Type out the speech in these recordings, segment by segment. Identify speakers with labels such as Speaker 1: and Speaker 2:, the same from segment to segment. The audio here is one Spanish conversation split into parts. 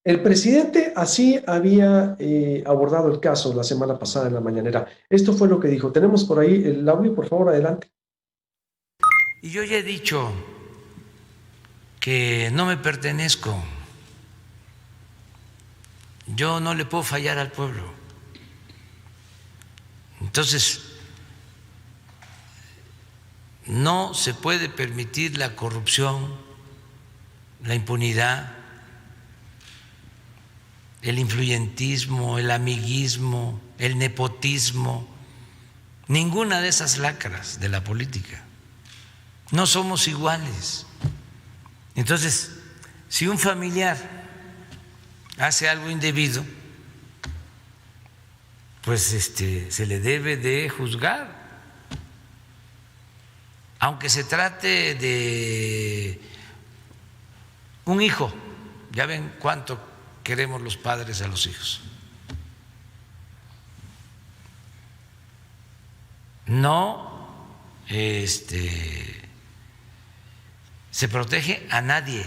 Speaker 1: El presidente así había abordado el caso la semana pasada en la mañanera. Esto fue lo que dijo. Tenemos por ahí el audio, por favor, adelante.
Speaker 2: Y yo ya he dicho que no me pertenezco, yo no le puedo fallar al pueblo. Entonces, no se puede permitir la corrupción, la impunidad, el influyentismo, el amiguismo, el nepotismo, ninguna de esas lacras de la política. No somos iguales. Entonces, si un familiar hace algo indebido, pues se le debe de juzgar, aunque se trate de un hijo. Ya ven cuánto queremos los padres a los hijos. No se protege a nadie.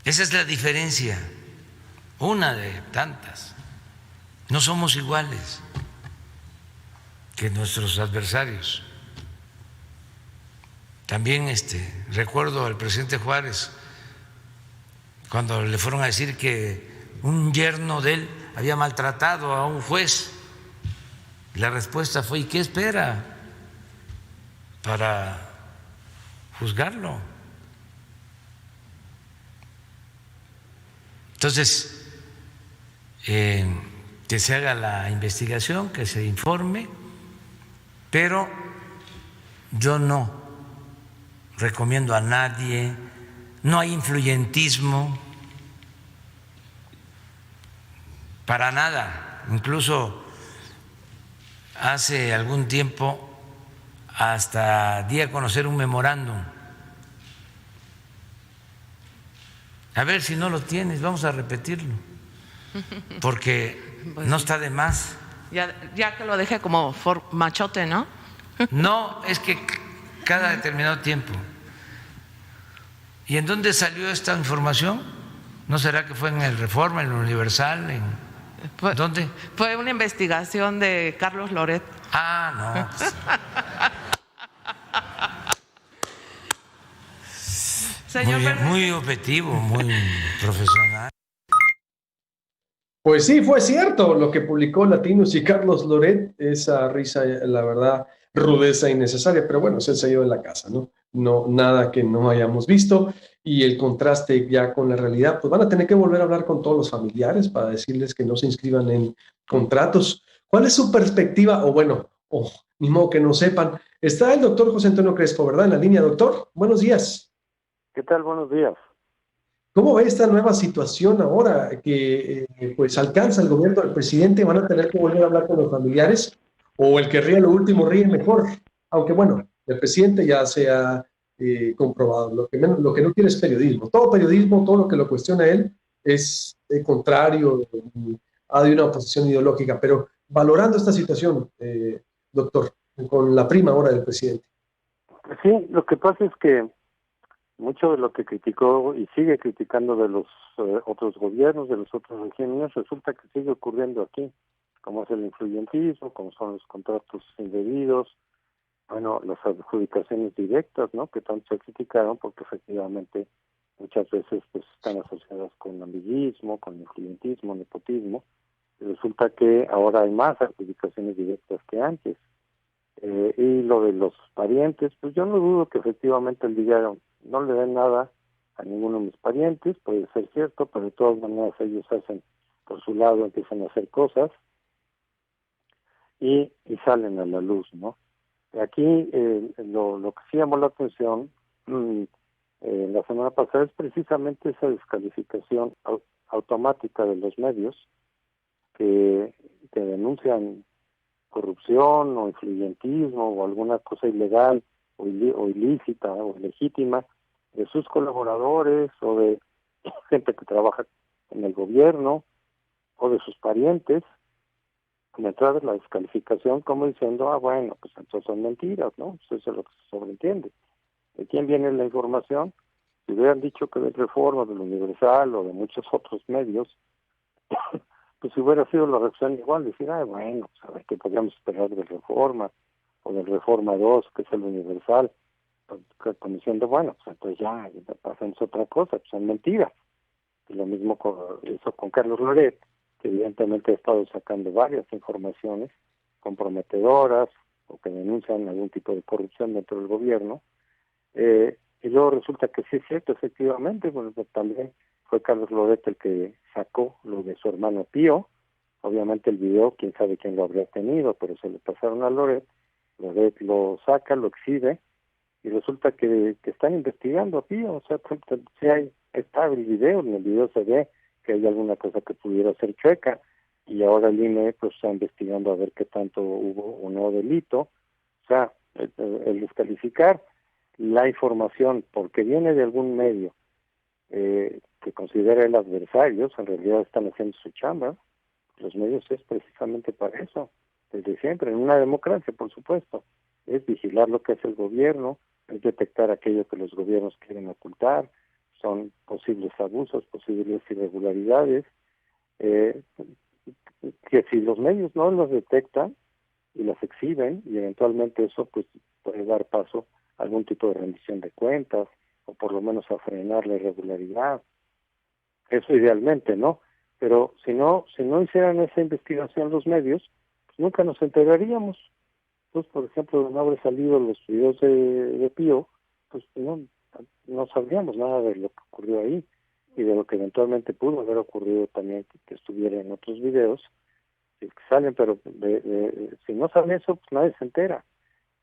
Speaker 2: Esa es la diferencia, una de tantas. No somos iguales que nuestros adversarios. También recuerdo al presidente Juárez cuando le fueron a decir que un yerno de él había maltratado a un juez. La respuesta fue: ¿y qué espera para juzgarlo? Entonces, que se haga la investigación, que se informe, pero yo no recomiendo a nadie, no hay influyentismo para nada. Incluso hace algún tiempo hasta di a conocer un memorándum. A ver si no lo tienes, vamos a repetirlo, porque
Speaker 3: Pues
Speaker 2: no
Speaker 3: sí.
Speaker 2: está de más.
Speaker 3: Ya que lo dejé como machote, ¿no?
Speaker 2: No, es que cada determinado tiempo. ¿Y en dónde salió esta información? ¿No será que fue en el Reforma, en el Universal, en
Speaker 3: Fue,
Speaker 2: dónde?
Speaker 3: fue una investigación de Carlos Loret.
Speaker 2: Ah, no, pues, muy
Speaker 3: Señor
Speaker 2: bien, muy
Speaker 3: presidente.
Speaker 2: objetivo, muy profesional.
Speaker 1: Pues sí, fue cierto lo que publicó Latinos y Carlos Loret, esa risa, la verdad, rudeza innecesaria, pero bueno, es el sello de la casa, ¿no? No, nada que no hayamos visto y el contraste ya con la realidad, pues van a tener que volver a hablar con todos los familiares para decirles que no se inscriban en contratos. ¿Cuál es su perspectiva? O bueno, ni modo que no sepan. Está el doctor José Antonio Crespo, ¿verdad? En la línea, doctor. Buenos días.
Speaker 4: ¿Qué tal? Buenos días.
Speaker 1: ¿Cómo ve esta nueva situación ahora que pues alcanza el gobierno del presidente? ¿Van a tener que volver a hablar con los familiares? ¿O el que ríe lo último ríe mejor? Aunque bueno, el presidente ya se ha comprobado. Lo que no quiere es periodismo. Todo periodismo, todo lo que lo cuestiona él es contrario a de una oposición ideológica. Pero valorando esta situación, doctor, con la prima hora del presidente.
Speaker 4: Sí, lo que pasa es que mucho de lo que criticó y sigue criticando de los otros gobiernos, de los otros regímenes, resulta que sigue ocurriendo aquí, como es el influyentismo, como son los contratos indebidos, bueno, las adjudicaciones directas, ¿no? Que tanto se criticaron porque efectivamente muchas veces pues están asociadas con amiguismo, con influyentismo, nepotismo, y resulta que ahora hay más adjudicaciones directas que antes. Y lo de los parientes, pues yo no dudo que efectivamente el dinero no le den nada a ninguno de mis parientes, puede ser cierto, pero de todas maneras ellos hacen por su lado, empiezan a hacer cosas y salen a la luz, ¿no? Aquí lo que sí llamó la atención la semana pasada es precisamente esa descalificación automática de los medios que denuncian corrupción o influyentismo o alguna cosa ilegal o ilícita o ilegítima de sus colaboradores o de gente que trabaja en el gobierno o de sus parientes, entrar la descalificación como diciendo, bueno, pues entonces son mentiras, ¿no? Pues eso es lo que se sobreentiende. ¿De quién viene la información? Si hubieran dicho que de Reforma, del Universal o de muchos otros medios, pues hubiera sido la reacción igual, decir, bueno, pues a ver qué podríamos esperar de Reforma, o del Reforma 2, que es el Universal, como diciendo, bueno, pues entonces ya pasamos otra cosa, pues son mentiras. Y lo mismo hizo con Carlos Loret, que evidentemente ha estado sacando varias informaciones comprometedoras o que denuncian algún tipo de corrupción dentro del gobierno, y luego resulta que sí es cierto, efectivamente, bueno, pues también fue Carlos Loret el que sacó lo de su hermano Pío. Obviamente el video, quién sabe quién lo habría tenido, pero se lo pasaron a Loret lo saca, lo exhibe, y resulta que están investigando a Pío. O sea, si está el video, en el video se ve que hay alguna cosa que pudiera ser chueca, y ahora el INE pues está investigando a ver qué tanto hubo o no delito. O sea, el descalificar la información porque viene de algún medio que considera el adversario, en realidad están haciendo su chamba. Los medios es precisamente para eso, desde siempre, en una democracia, por supuesto, es vigilar lo que hace el gobierno, es detectar aquello que los gobiernos quieren ocultar, son posibles abusos, posibles irregularidades, que si los medios no los detectan y las exhiben, y eventualmente eso pues puede dar paso a algún tipo de rendición de cuentas, o por lo menos a frenar la irregularidad. Eso idealmente, ¿no? Pero si no hicieran esa investigación los medios, pues nunca nos enteraríamos. Entonces, por ejemplo, de no haber salido los videos de Pío, pues no sabríamos nada de lo que ocurrió ahí, y de lo que eventualmente pudo haber ocurrido también que estuviera en otros videos, que salen, pero si no sale eso, pues nadie se entera.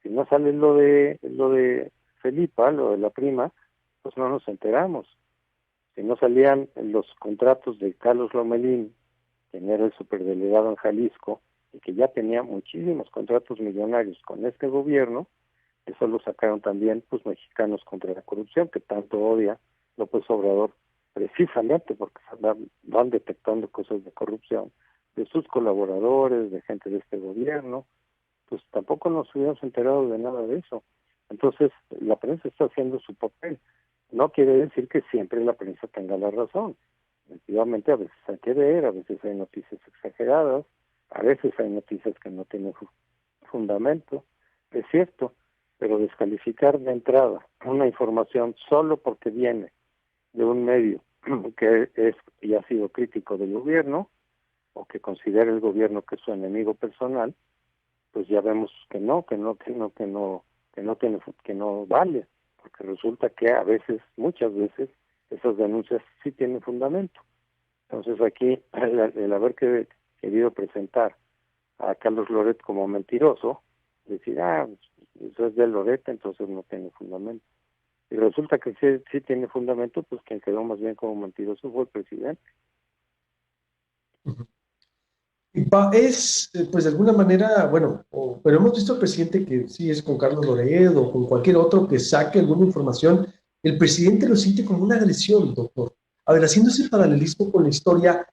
Speaker 4: Si no sale lo de Felipa, lo de la prima, pues no nos enteramos. Si no salían los contratos de Carlos Lomelín, quien era el superdelegado en Jalisco, y que ya tenía muchísimos contratos millonarios con este gobierno, eso lo sacaron también pues Mexicanos contra la Corrupción, que tanto odia López Obrador, precisamente porque van detectando cosas de corrupción de sus colaboradores, de gente de este gobierno. Pues tampoco nos hubiéramos enterado de nada de eso. Entonces, la prensa está haciendo su papel. No quiere decir que siempre la prensa tenga la razón. Efectivamente, a veces hay que ver, a veces hay noticias exageradas, a veces hay noticias que no tienen fundamento, es cierto, pero descalificar de entrada una información solo porque viene de un medio que es y ha sido crítico del gobierno, o que considera el gobierno que es su enemigo personal, pues ya vemos que no vale, porque resulta que a veces, muchas veces, esas denuncias sí tienen fundamento. Entonces aquí el haber querido presentar a Carlos Loret como mentiroso, decir, eso es de Loret, entonces no tiene fundamento. Y resulta que sí tiene fundamento, pues quien quedó más bien como mentiroso fue el presidente.
Speaker 1: Es, pues de alguna manera, bueno, pero hemos visto al presidente que sí es con Carlos Loret o con cualquier otro que saque alguna información, el presidente lo siente como una agresión, doctor. A ver, haciendo ese paralelismo con la historia,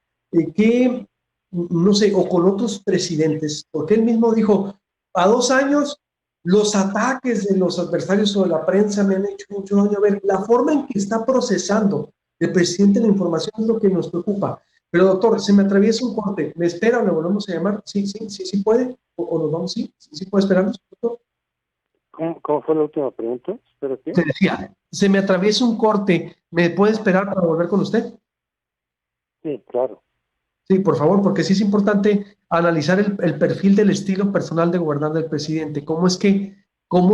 Speaker 1: que, no sé, o con otros presidentes, porque él mismo dijo, a 2 años, los ataques de los adversarios o de la prensa me han hecho mucho daño. A ver, la forma en que está procesando el presidente la información es lo que nos preocupa. Pero doctor, se me atraviesa un corte. ¿Me espera o le volvemos a llamar? Sí puede. ¿O nos vamos? Sí puede esperarnos, doctor.
Speaker 4: ¿Cómo fue la última pregunta? Espérate.
Speaker 1: Se decía, se me atraviesa un corte. ¿Me puede esperar para volver con usted?
Speaker 4: Sí, claro.
Speaker 1: Sí, por favor, porque sí es importante analizar el perfil del estilo personal de gobernar del presidente. ¿Cómo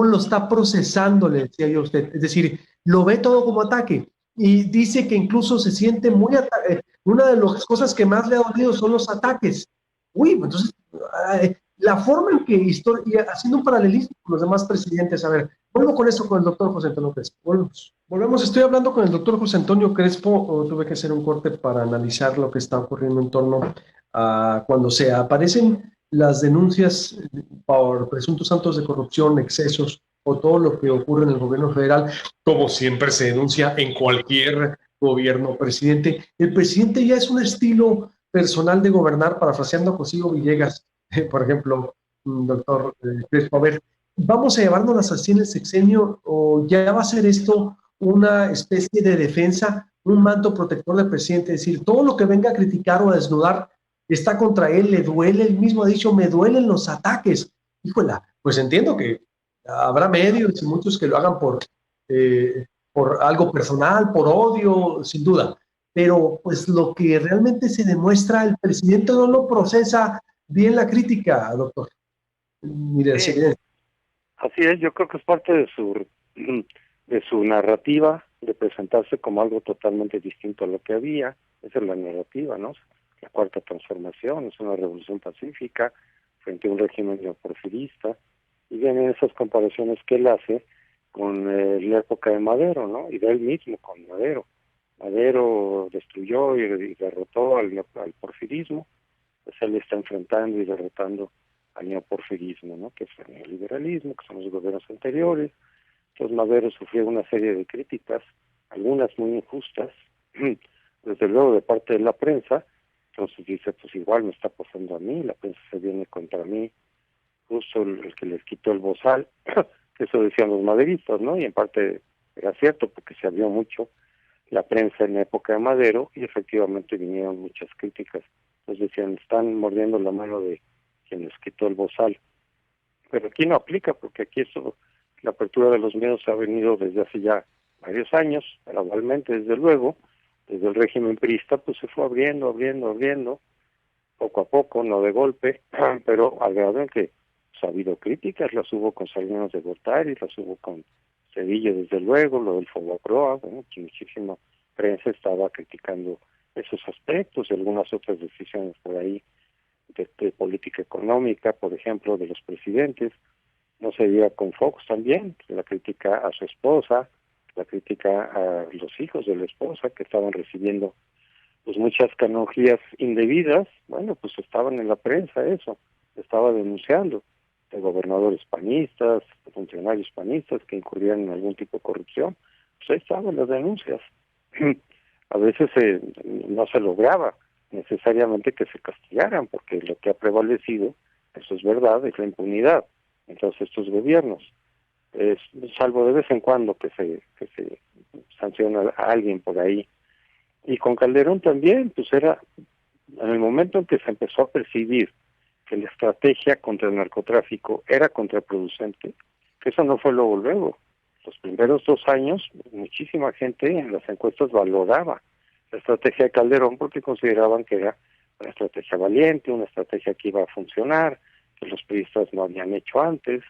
Speaker 1: lo está procesando, le decía yo a usted? Es decir, lo ve todo como ataque y dice que incluso se siente muy atacado. Una de las cosas que más le ha dolido son los ataques. Uy, entonces, la forma en que, y haciendo un paralelismo con los demás presidentes, a ver, vuelvo con esto con el doctor José Antonio Crespo. Volvemos, estoy hablando con el doctor José Antonio Crespo, tuve que hacer un corte para analizar lo que está ocurriendo en torno a cuando se aparecen las denuncias por presuntos actos de corrupción, excesos o todo lo que ocurre en el gobierno federal, como siempre se denuncia en cualquier gobierno presidente. El presidente ya es un estilo personal de gobernar, parafraseando a Josío Villegas, por ejemplo, doctor Crespo. A ver, ¿vamos a llevárnoslas así en el sexenio o ya va a ser esto una especie de defensa, un manto protector del presidente, es decir, todo lo que venga a criticar o a desnudar está contra él, le duele, él mismo ha dicho, me duelen los ataques. Híjola, pues entiendo que habrá medios y muchos que lo hagan por algo personal, por odio, sin duda, pero pues lo que realmente se demuestra, el presidente no lo procesa bien la crítica, doctor. Mire,
Speaker 4: Sí, así es, yo creo que es parte de su narrativa, de presentarse como algo totalmente distinto a lo que había. Esa es la narrativa, ¿no? La cuarta transformación es una revolución pacífica frente a un régimen neoporfirista, y vienen esas comparaciones que él hace con la época de Madero, ¿no? Y de él mismo con Madero. Madero destruyó y derrotó al porfirismo, pues él está enfrentando y derrotando al neoporfirismo, ¿no? Que es el neoliberalismo, que son los gobiernos anteriores. Entonces Madero sufrió una serie de críticas, algunas muy injustas, desde luego de parte de la prensa. Entonces dice, pues igual me está pasando a mí, la prensa se viene contra mí, justo el que les quitó el bozal, que eso decían los maderistas, ¿no? Y en parte era cierto, porque se abrió mucho la prensa en la época de Madero y efectivamente vinieron muchas críticas. Entonces decían, están mordiendo la mano de quien les quitó el bozal. Pero aquí no aplica, porque aquí eso, la apertura de los medios ha venido desde hace ya varios años, gradualmente, desde luego, desde el régimen priista, pues se fue abriendo, poco a poco, no de golpe, pero al grado en que pues, ha habido críticas, las hubo con Salinas de Gortari, las hubo con Cedillo, desde luego, lo del Fobaproa, bueno, que muchísima prensa estaba criticando esos aspectos y algunas otras decisiones por ahí de política económica, por ejemplo, de los presidentes. No se diga con Fox también, la crítica a su esposa, la crítica a los hijos de la esposa que estaban recibiendo pues muchas canonjías indebidas. Bueno, pues estaban en la prensa eso, estaba denunciando de gobernadores panistas, de funcionarios panistas que incurrían en algún tipo de corrupción. Pues ahí estaban las denuncias. A veces no se lograba necesariamente que se castigaran, porque lo que ha prevalecido, eso es verdad, es la impunidad en todos estos gobiernos. Salvo de vez en cuando que se sanciona a alguien por ahí. Y con Calderón también, pues era en el momento en que se empezó a percibir que la estrategia contra el narcotráfico era contraproducente, que eso no fue luego. Los primeros 2 años, muchísima gente en las encuestas valoraba la estrategia de Calderón porque consideraban que era una estrategia valiente, una estrategia que iba a funcionar, que los priistas no habían hecho antes,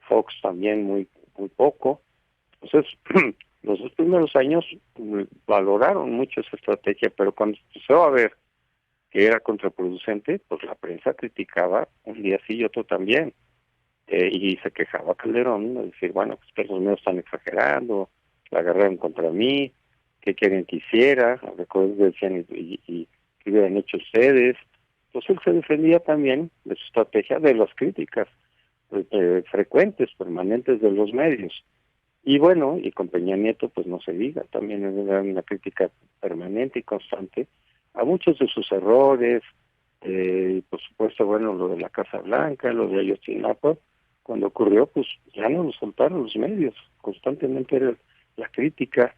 Speaker 4: Fox también muy poco. Entonces, los 2 primeros años valoraron mucho esa estrategia, pero cuando se empezó a ver que era contraproducente, pues la prensa criticaba un día sí y otro también. Y se quejaba a Calderón, de decir, bueno, pues que los medios están exagerando, la agarraron contra mí, ¿qué quieren que hiciera? Recuerdo que decían, y ¿qué hubieran hecho ustedes? Pues él se defendía también de su estrategia, de las críticas frecuentes, permanentes de los medios. Y bueno, y con Peña Nieto, pues no se diga, también era una crítica permanente y constante a muchos de sus errores, por supuesto, bueno, lo de la Casa Blanca, lo de Ayotzinapa, cuando ocurrió, pues ya no lo soltaron los medios, constantemente era la crítica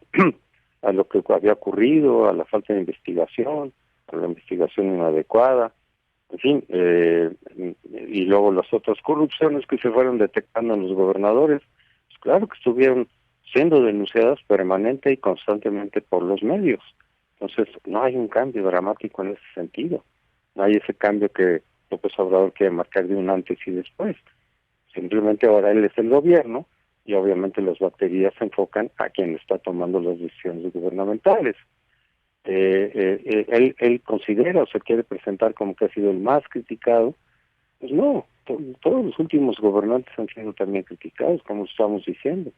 Speaker 4: a lo que había ocurrido, a la falta de investigación, a la investigación inadecuada, en fin, y luego las otras corrupciones que se fueron detectando en los gobernadores, pues claro que estuvieron siendo denunciadas permanente y constantemente por los medios. Entonces, no hay un cambio dramático en ese sentido. No hay ese cambio que López Obrador quiere marcar de un antes y después. Simplemente ahora él es el gobierno y obviamente las baterías se enfocan a quien está tomando las decisiones gubernamentales. Él considera o se quiere presentar como que ha sido el más criticado. Pues no, todos los últimos gobernantes han sido también criticados, como estamos diciendo.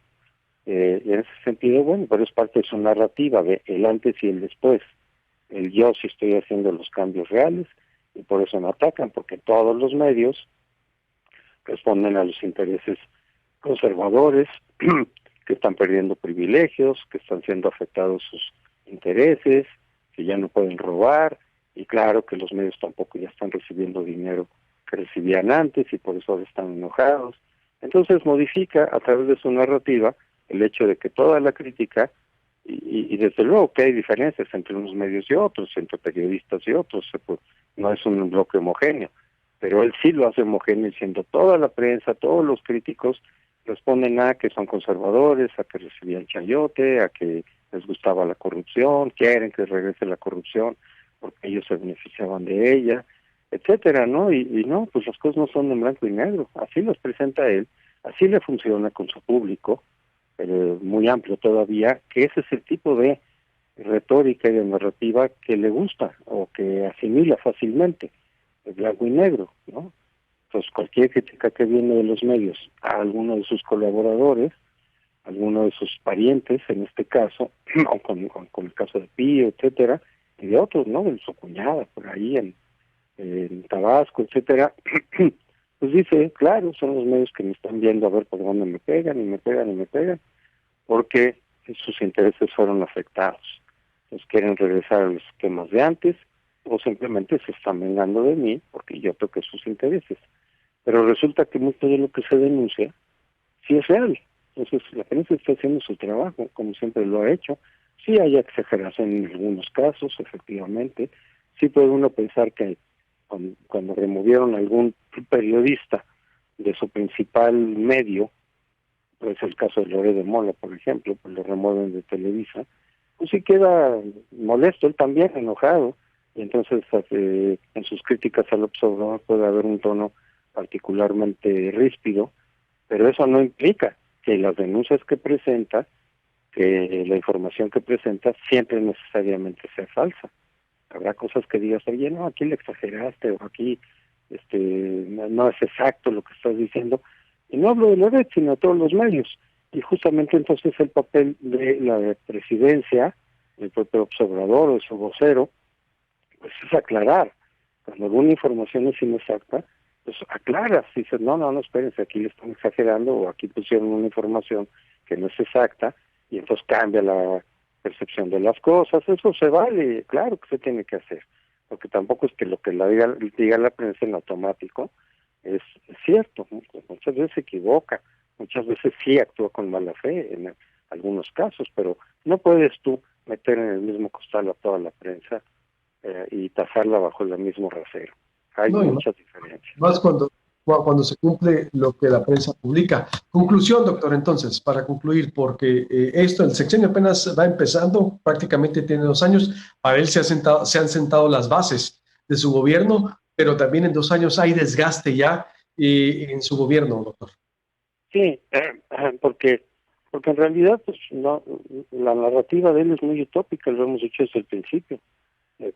Speaker 4: Y en ese sentido, bueno, pero es parte de su narrativa, de el antes y el después. El yo sí estoy haciendo los cambios reales y por eso me atacan, porque todos los medios responden a los intereses conservadores, que están perdiendo privilegios, que están siendo afectados sus intereses, que ya no pueden robar, y claro que los medios tampoco ya están recibiendo dinero que recibían antes y por eso ahora están enojados. Entonces modifica a través de su narrativa el hecho de que toda la crítica, y desde luego que hay diferencias entre unos medios y otros, entre periodistas y otros, pues, no es un bloque homogéneo, pero él sí lo hace homogéneo, diciendo toda la prensa, todos los críticos responden a que son conservadores, a que recibían chayote, a que les gustaba la corrupción, quieren que regrese la corrupción porque ellos se beneficiaban de ella, etcétera, ¿no? Y no, pues las cosas no son en blanco y negro, así los presenta él, así le funciona con su público, muy amplio todavía, que ese es el tipo de retórica y de narrativa que le gusta o que asimila fácilmente, el blanco y negro, ¿no? Entonces cualquier crítica que viene de los medios a alguno de sus colaboradores, a alguno de sus parientes en este caso, o con el caso de Pío, etcétera, y de otros, ¿no? De su cuñada por ahí en Tabasco, etcétera, pues dice, claro, son los medios que me están viendo a ver por dónde me pegan, y me pegan, y me pegan, porque sus intereses fueron afectados. Entonces quieren regresar a los esquemas de antes, o simplemente se están vengando de mí porque yo toqué sus intereses. Pero resulta que mucho de lo que se denuncia sí es real. Entonces la prensa está haciendo su trabajo, como siempre lo ha hecho. Sí hay exageración en algunos casos, efectivamente. Sí puede uno pensar que cuando removieron a algún periodista de su principal medio, pues el caso de Loret de Mola, por ejemplo, pues lo remueven de Televisa, pues sí queda molesto, él también enojado, y entonces en sus críticas al observador puede haber un tono particularmente ríspido, pero eso no implica que las denuncias que presenta, que la información que presenta siempre necesariamente sea falsa. Habrá cosas que digas, oye, no, aquí le exageraste, o aquí no es exacto lo que estás diciendo, y no hablo de la red, sino de todos los medios, y justamente entonces el papel de la presidencia, del propio observador o de su vocero, pues es aclarar. Cuando alguna información es inexacta, pues aclaras, dices, no, espérense, aquí le están exagerando, o aquí pusieron una información que no es exacta, y entonces cambia la percepción de las cosas. Eso se vale, claro que se tiene que hacer, porque tampoco es que lo que diga la prensa en automático es cierto. Muchas veces se equivoca, muchas veces sí actúa con mala fe en algunos casos, pero no puedes tú meter en el mismo costal a toda la prensa y tasarla bajo el mismo rasero. Hay
Speaker 1: No, y
Speaker 4: muchas diferencias.
Speaker 1: más cuando se cumple lo que la prensa publica. Conclusión, doctor, entonces, para concluir, porque el sexenio apenas va empezando, prácticamente tiene 2 años, para él se han sentado las bases de su gobierno, pero también en 2 años hay desgaste ya en su gobierno, doctor.
Speaker 4: Sí, porque en realidad pues no, la narrativa de él es muy utópica, lo hemos dicho desde el principio.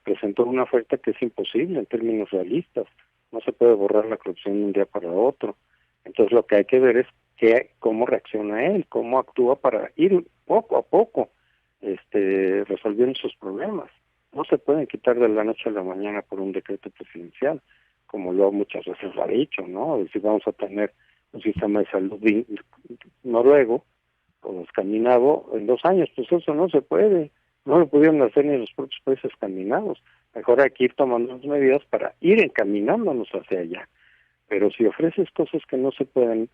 Speaker 4: Presentó una oferta que es imposible en términos realistas. No se puede borrar la corrupción de un día para otro. Entonces lo que hay que ver es cómo reacciona él, cómo actúa para ir poco a poco resolviendo sus problemas. No se pueden quitar de la noche a la mañana por un decreto presidencial, como lo muchas veces lo ha dicho, ¿no? Es decir, vamos a tener un sistema de salud noruego o escandinavo en 2 años. Pues eso no se puede. No lo pudieron hacer ni los propios países escandinavos. Mejor hay que ir tomando las medidas para ir encaminándonos hacia allá. Pero si ofreces cosas que no se pueden,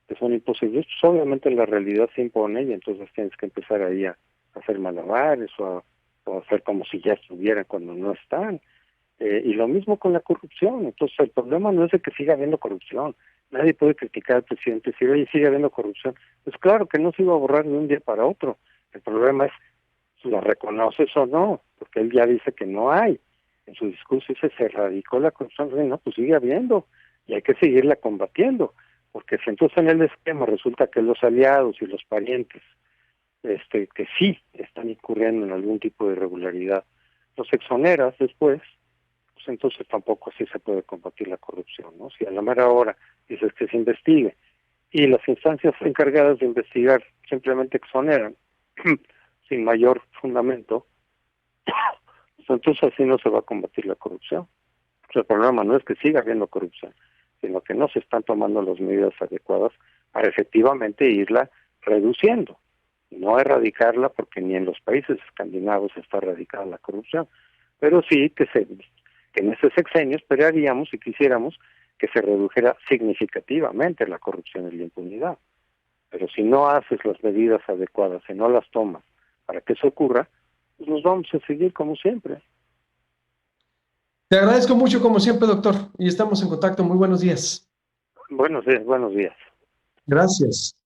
Speaker 4: que son imposibles, pues obviamente la realidad se impone y entonces tienes que empezar ahí a hacer malabares o a hacer como si ya estuvieran cuando no están. Y lo mismo con la corrupción. Entonces el problema no es de que siga habiendo corrupción. Nadie puede criticar al presidente si oye, sigue habiendo corrupción. Pues claro que no se iba a borrar de un día para otro. El problema es la reconoces o no, porque él ya dice que no hay. En su discurso dice, se erradicó la corrupción, no, pues sigue habiendo, y hay que seguirla combatiendo, porque si entonces en el esquema resulta que los aliados y los parientes, que sí están incurriendo en algún tipo de irregularidad, los exoneras después, pues entonces tampoco así se puede combatir la corrupción, ¿no? Si a la mera hora dices que se investigue, y las instancias encargadas de investigar simplemente exoneran, sin mayor fundamento, entonces así no se va a combatir la corrupción. El problema no es que siga habiendo corrupción, sino que no se están tomando las medidas adecuadas para efectivamente irla reduciendo, no erradicarla, porque ni en los países escandinavos está erradicada la corrupción, pero sí que en ese sexenio esperaríamos y quisiéramos que se redujera significativamente la corrupción y la impunidad. Pero si no haces las medidas adecuadas, si no las tomas para que eso ocurra, pues nos vamos a seguir como siempre.
Speaker 1: Te agradezco mucho como siempre, doctor, y estamos en contacto. Muy buenos días.
Speaker 4: Buenos días, buenos días.
Speaker 1: Gracias.